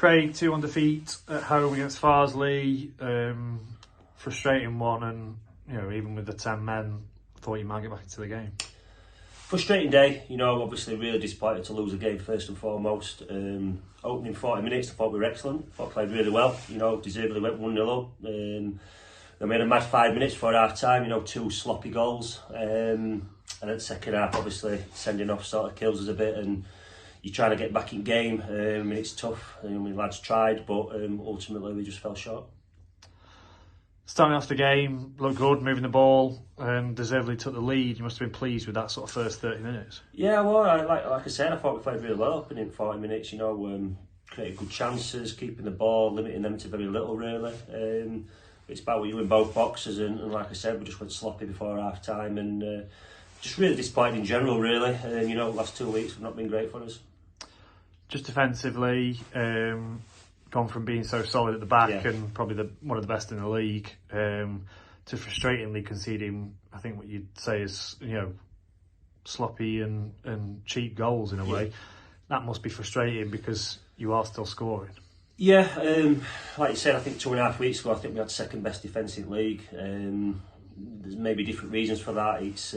Craig, 2-1 defeat at home against Farsley. Frustrating one, and even with the 10 men, thought you might get back into the game. Frustrating day, obviously really disappointed to lose the game first and foremost. Opening 40 minutes, I thought we were excellent. I thought we played really well, deservedly went 1-0 up. Then we had a mad 5 minutes for half time, 2 sloppy goals. And at the second half, obviously, sending off sort of kills us a bit, and you're trying to get back in game, and it's tough. The lads tried, but ultimately we just fell short. Starting off the game, looked good, moving the ball, and deservedly took the lead. You must have been pleased with that sort of first 30 minutes. Yeah, well, like I said, I thought we played really well up in 40 minutes. Created good chances, keeping the ball, limiting them to very little really. It's about what you in both boxes, and like I said, we just went sloppy before half time, and just really disappointed in general really. The last 2 weeks have not been great for us. Just defensively, gone from being so solid at the back and probably one of the best in the league, to frustratingly conceding, I think what you'd say is, sloppy and cheap goals in a way. That must be frustrating because you are still scoring. Yeah, like you said, I think 2.5 weeks ago, I think we had second best defence in the league. There's maybe different reasons for that. It's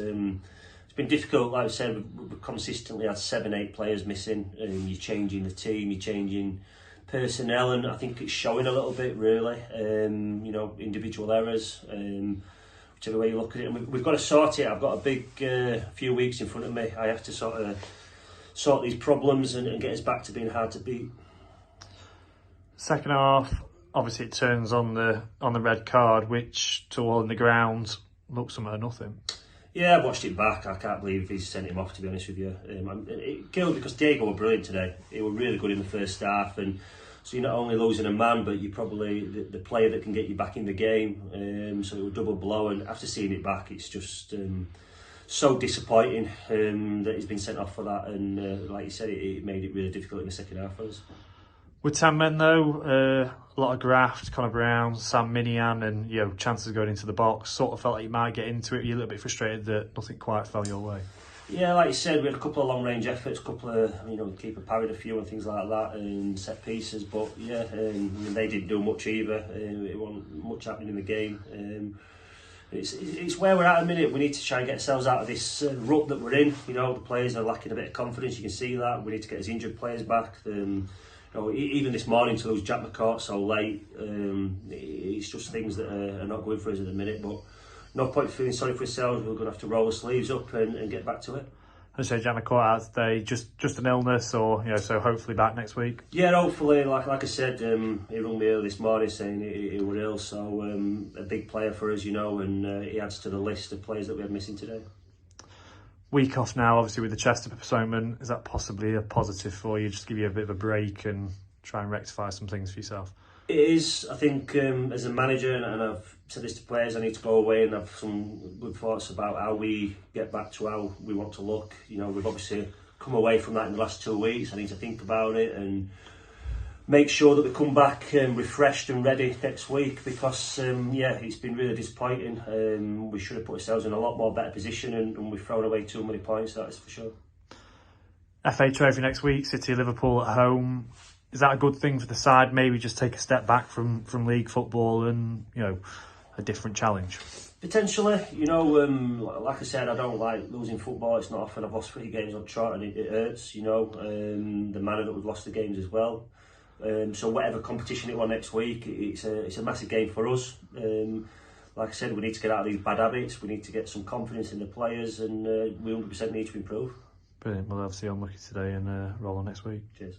been difficult, like I said, we've consistently had 7-8 players missing. You're changing the team, you're changing personnel, and I think it's showing a little bit really. Individual errors, whichever way you look at it, and we've got to sort it. I've got a big few weeks in front of me. I have to sort these problems and get us back to being hard to beat. Second half, obviously it turns on the red card, which to all in the ground looks something or nothing. Yeah, I watched it back. I can't believe he's sent him off, to be honest with you. It killed because Diego were brilliant today. He were really good in the first half, and so you're not only losing a man, but you're probably the player that can get you back in the game. So it was double blow, and after seeing it back, it's just so disappointing that he's been sent off for that. And like you said, it made it really difficult in the second half for us. With 10 men though, a lot of graft, Connor Brown, Sam Minihan, and chances going into the box. Sort of felt like you might get into it. You're a little bit frustrated that nothing quite fell your way. Yeah, like you said, we had a couple of long range efforts, a couple of keeper parried a few and things like that, and set pieces. But yeah, they didn't do much either. It wasn't much happening in the game. It's where we're at a minute. We need to try and get ourselves out of this rut that we're in. The players are lacking a bit of confidence. You can see that. We need to get his injured players back. Even this morning to lose Jack McCourt so late, it's just things that are not going for us at the minute. But no point feeling sorry for ourselves. We're going to have to roll the sleeves up and get back to it. I say Jack McCourt out today, just an illness, or so hopefully back next week. Yeah, hopefully. Like I said, he rang me early this morning saying he was ill. So a big player for us, and he adds to the list of players that we had missing today. Week off now, obviously with the Chester postponement. Is that possibly a positive for you? Just give you a bit of a break and try and rectify some things for yourself? It is. I think as a manager, and I've said this to players, I need to go away and have some good thoughts about how we get back to how we want to look. We've obviously come away from that in the last 2 weeks. I need to think about it and make sure that we come back refreshed and ready next week, because it's been really disappointing. We should have put ourselves in a lot more better position, and we've thrown away too many points, that is for sure. FA Trophy next week, City Liverpool at home. Is that a good thing for the side? Maybe just take a step back from league football and a different challenge? Potentially, like I said, I don't like losing football. It's not often I've lost 3 games on trot, and it hurts. The manner that we've lost the games as well. So whatever competition it was next week, it's a massive game for us. Like I said, we need to get out of these bad habits. We need to get some confidence in the players, and we 100% need to improve. Brilliant. Well, obviously unlucky today, and roll on next week. Cheers.